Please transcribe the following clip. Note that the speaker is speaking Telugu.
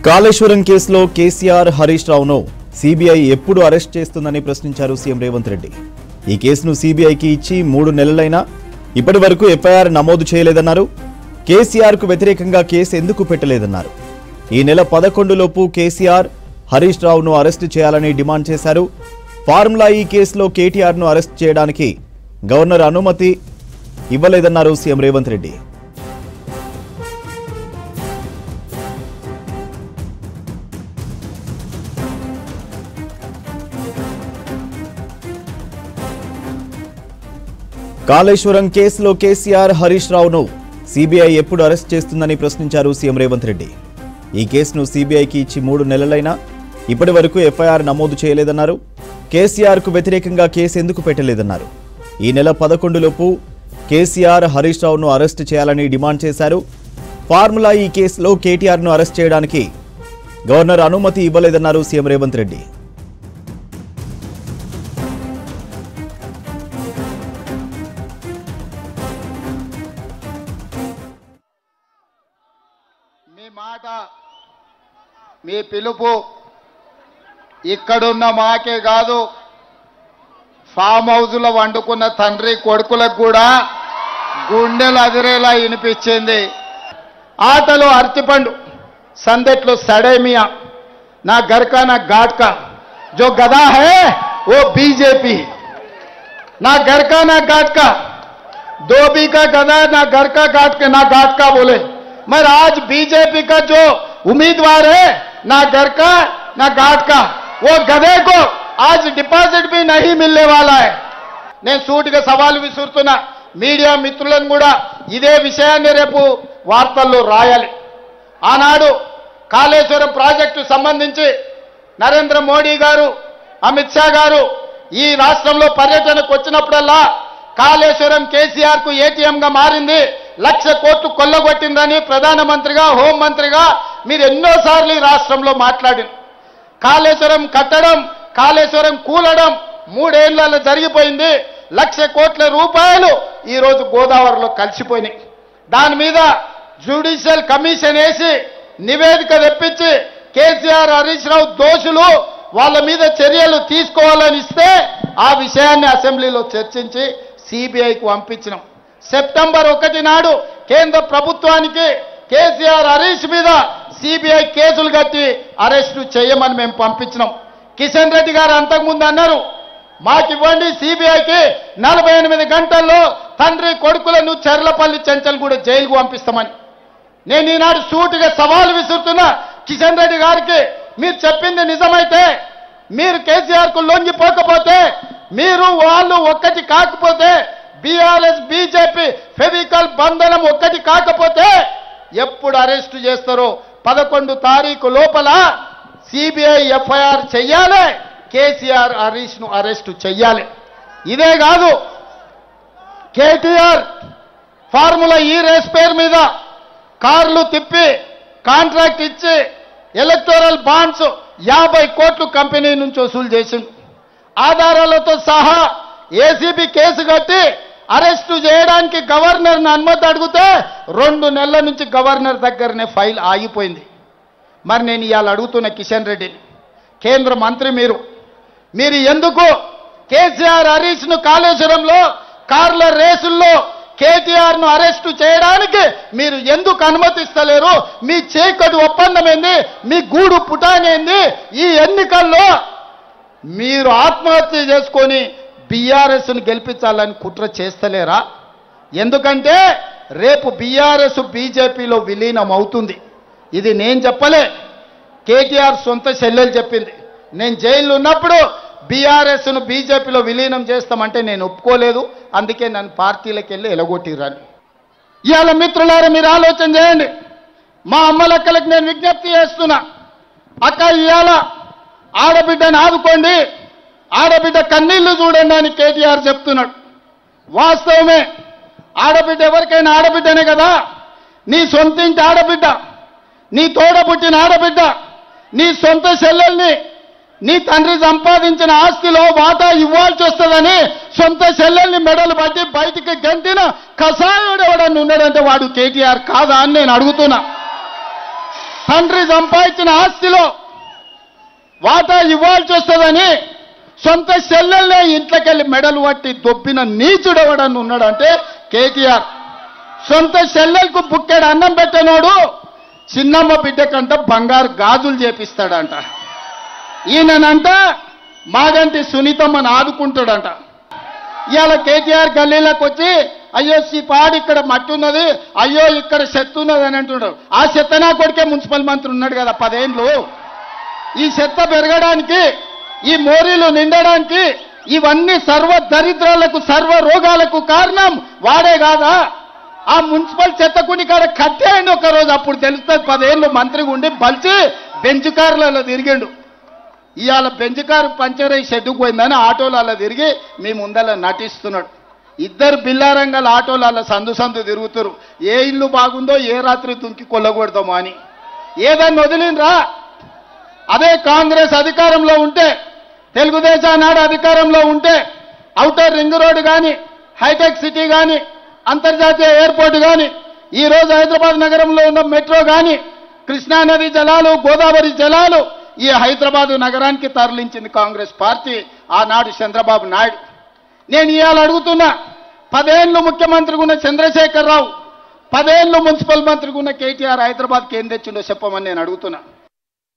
కాళేశ్వరం కేసులో కేసీఆర్ హరీష్ రావును సీబీఐ ఎప్పుడు అరెస్ట్ చేస్తుందని ప్రశ్నించారు సీఎం రేవంత్ రెడ్డి. ఈ కేసును సీబీఐకి ఇచ్చి 3 నెలలైనా ఇప్పటి వరకు ఎఫ్ఐఆర్ నమోదు చేయలేదన్నారు. కేసీఆర్ కు వ్యతిరేకంగా కేసు ఎందుకు పెట్టలేదన్నారు. ఈ నెల 11 లోపు కేసీఆర్ హరీష్ రావును అరెస్ట్ చేయాలని డిమాండ్ చేశారు. ఫార్ములా ఈ కేసులో కేటీఆర్ ను అరెస్ట్ చేయడానికి గవర్నర్ అనుమతి ఇవ్వలేదన్నారు సీఎం రేవంత్ రెడ్డి. కాళేశ్వరం కేసులో కేసీఆర్ హరీష్ రావును సీబీఐ ఎప్పుడు అరెస్ట్ చేస్తుందని ప్రశ్నించారు సీఎం రేవంత్ రెడ్డి. ఈ కేసును సీబీఐకి ఇచ్చి 3 నెలలైనా ఇప్పటి వరకు ఎఫ్ఐఆర్ నమోదు చేయలేదన్నారు. కేసీఆర్ కు వ్యతిరేకంగా కేసు ఎందుకు పెట్టలేదన్నారు. ఈ నెల 11 లోపు కేసీఆర్ హరీష్ రావును అరెస్ట్ చేయాలని డిమాండ్ చేశారు. ఫార్ములా ఈ కేసులో కేటీఆర్ ను అరెస్ట్ చేయడానికి గవర్నర్ అనుమతి ఇవ్వలేదన్నారు సీఎం రేవంత్ రెడ్డి. మీ మాట, మీ పిలుపు ఇక్కడున్న మాకే కాదు, ఫామ్ హౌస్లో వండుకున్న తండ్రి కొడుకులకు కూడా గుండెలు అదిరేలా వినిపించింది. ఆటలు అరటిపండు, సందెట్లు సడేమియా, నా గర్కా నా ఘాట్కా, जो गधा है वो बीजेपी, ना घर का ना घाट का, धोबी का गधा ना घर का घाट का ना घाट का बोले। मगर आज बीजेपी का जो उम्मीदवार है ना घर का ना घाट का, वो गधे को आज डिपॉजिट भी नहीं मिलने वाला है। నేను సూటిగా సవాలు విసురుతున్నా. మీడియా మిత్రులను కూడా ఇదే విషయాన్ని రేపు వార్తల్లో రాయాలి. ఆనాడు కాళేశ్వరం ప్రాజెక్టు సంబంధించి నరేంద్ర మోడీ గారు, అమిత్ షా గారు ఈ రాష్ట్రంలో పర్యటనకు వచ్చినప్పుడల్లా కాళేశ్వరం కేసీఆర్ కు ఏటీఎంగా మారింది, 1,00,000 కోట్లు కొల్లగొట్టిందని ప్రధానమంత్రిగా, హోంమంత్రిగా మీరు ఎన్నోసార్లు ఈ రాష్ట్రంలో మాట్లాడారు. కాళేశ్వరం కట్టడం, కాళేశ్వరం కూలడం 3 ఏళ్లలో జరిగిపోయింది. 1,00,000 కోట్ల రూపాయలు ఈరోజు గోదావరిలో కలిసిపోయినాయి. దాని మీద జ్యుడిషియల్ కమిషన్ వేసి నివేదిక తెప్పించి కేసీఆర్ హరీష్ రావు దోషులు, వాళ్ళ మీద చర్యలు తీసుకోవాలని ఇస్తే ఆ విషయాన్ని అసెంబ్లీలో చర్చించి సిబిఐకి పంపించినాం. సెప్టెంబర్ 1 నాడు కేంద్ర ప్రభుత్వానికి కేసీఆర్ హరీష్ మీద సిబిఐ కేసులు కట్టి అరెస్టు చేయమని మేము పంపించినాం. కిషన్ రెడ్డి గారు అంతకుముందు అన్నారు, మాకివ్వండి సిబిఐకి 48 గంటల్లో తండ్రి కొడుకులను చెర్లపల్లి చెంచల్గూడ జైలుకు పంపిస్తామని. నేను ఈనాడు సూటిగా సవాలు విసురుతున్నా కిషన్ రెడ్డి గారికి, మీరు చెప్పింది నిజమైతే, మీరు కేసీఆర్ కు లొంగిపోకపోతే, మీరు వాళ్ళు ఒక్కటి కాకపోతే, బీఆర్ఎస్ బీజేపీ ఫెవికల్ బంధనం ఒక్కటి కాకపోతే ఎప్పుడు అరెస్టు చేస్తారో 11 తారీఖు లోపల సిబిఐ ఎఫ్ఐఆర్ చెయ్యాలి, కేసీఆర్ హరీష్ ను అరెస్టు చెయ్యాలి. ఇదే కాదు, కేటీఆర్ ఫార్ములా ఈ రేస్ పేరు మీద కార్లు తిప్పి కాంట్రాక్ట్ ఇచ్చి ఎలక్టోరల్ బాండ్స్ 50 కోట్లు కంపెనీ నుంచి వసూలు చేసింది. ఆధారాలతో సహా ఏసీబీ కేసు కట్టి అరెస్టు చేయడానికి గవర్నర్ని అనుమతి అడిగితే 2 నెలల నుంచి గవర్నర్ దగ్గరనే ఫైల్ ఆగిపోయింది. మరి నేను ఇవాళ అడుగుతున్న కిషన్ రెడ్డిని, కేంద్ర మంత్రి మీరు ఎందుకు కేసీఆర్ హరీష్ ను కాళేశ్వరంలో కార్ల రేసుల్లో కేటీఆర్ ను అరెస్టు చేయడానికి మీరు ఎందుకు అనుమతిస్తలేరు? మీ చీకటి ఒప్పందం ఏంది? మీ గూడు పుటానేంది? ఈ ఎన్నికల్లో మీరు ఆత్మహత్య చేసుకొని బీఆర్ఎస్ ను గెలిపించాలని కుట్ర చేస్తలేరా? ఎందుకంటే రేపు బీఆర్ఎస్ బీజేపీలో విలీనం అవుతుంది. ఇది నేను చెప్పలే, కేటీఆర్ సొంత చెల్లెలు చెప్పింది. నేను జైల్లో ఉన్నప్పుడు బీఆర్ఎస్ ను బీజేపీలో విలీనం చేస్తామంటే నేను ఒప్పుకోలేదు, అందుకే నన్ను పార్టీలకు వెళ్ళి ఎలగొట్టిరని. ఇవాళ మిత్రులారా మీరు ఆలోచన చేయండి. మా అమ్మలక్కలకు నేను విజ్ఞప్తి చేస్తున్నా, అక్క ఇవాళ ఆడబిడ్డను ఆదుకోండి, ఆడబిడ్డ కన్నీళ్లు చూడండి అని కేటీఆర్ చెప్తున్నాడు. వాస్తవమే, ఆడబిడ్డ ఎవరికైనా ఆడబిడ్డనే కదా. నీ సొంత ఇంటి ఆడబిడ్డ, నీ తోడ పుట్టిన ఆడబిడ్డ, నీ సొంత చెల్లెల్ని నీ తండ్రి సంపాదించిన ఆస్తిలో వాటా ఇవ్వాల్సి వస్తుందని సొంత చెల్లెల్ని మెడలు పట్టి బయటికి గంటిన కసాయుడు ఎవడన్నా ఉన్నాడంటే వాడు కేటీఆర్ కాదా అని నేను అడుగుతున్నా. తండ్రి సంపాదించిన ఆస్తిలో వాటా ఇవ్వాల్సి వస్తుందని సొంత చెల్లెల్నే ఇంట్లోకెళ్ళి మెడలు పట్టి దొబ్బిన నీచుడెవడని ఉన్నాడంటే కేటీఆర్. సొంత చెల్లెలకు బుక్కెడు అన్నం పెట్టనోడు చిన్నమ్మ బిడ్డ కంట బంగారు గాజులు చేపిస్తాడంట. ఈయనంట మాగంటి సునీతమ్మని ఆదుకుంటాడంట. ఇవాళ కేటీఆర్ గల్లీలకు వచ్చి అయ్యో పాడు ఇక్కడ మట్టి ఉన్నది, అయ్యో ఇక్కడ చెత్త ఉన్నది అని అంటున్నాడు. ఆ చెత్త నా కొడుకే మున్సిపల్ మంత్రి ఉన్నాడు కదా 10 ఏళ్ళు. ఈ చెత్త పెరగడానికి, ఈ మోరీలు నిండడానికి, ఇవన్నీ సర్వ దరిద్రాలకు సర్వ రోగాలకు కారణం వాడే కాదా? ఆ మున్సిపల్ చెత్తకుని కాడ కట్టేయండి ఒకరోజు, అప్పుడు తెలుస్తుంది. 10 ఏళ్ళు మంత్రిగా ఉండి బలిచి బెంచ్ కార్లలో తిరిగిండు. ఇవాళ బెంచ్ కారు పంచర్ అయ్యి షెడ్డుకు పోయిందని ఆటోలలో తిరిగి మీ ముందర నటిస్తున్నాడు. ఇద్దరు బిల్లారంగల ఆటోలలో సందు సందు తిరుగుతారు. ఏ ఇల్లు బాగుందో ఏ రాత్రి తుంకి కొల్లగొడతామో అని. ఏదన్నా వదిలినరా? అదే కాంగ్రెస్ అధికారంలో ఉంటే, తెలుగుదేశం నాడు అధికారంలో ఉంటే ఔటర్ రింగ్ రోడ్డు కానీ, హైటెక్ సిటీ కానీ, అంతర్జాతీయ ఎయిర్పోర్ట్ కానీ, ఈరోజు హైదరాబాద్ నగరంలో ఉన్న మెట్రో కానీ, కృష్ణానది జలాలు, గోదావరి జలాలు ఈ హైదరాబాదు నగరానికి తరలించింది కాంగ్రెస్ పార్టీ, ఆనాడు చంద్రబాబు నాయుడు. నేను ఇవాళ అడుగుతున్నా, 10 ఏళ్ళు ముఖ్యమంత్రిగా ఉన్న చంద్రశేఖర్ రావు, 10 ఏళ్ళు మున్సిపల్ మంత్రిగా ఉన్న కేటీఆర్ హైదరాబాద్కి ఏం తెచ్చిండో చెప్పమని నేను అడుగుతున్నా.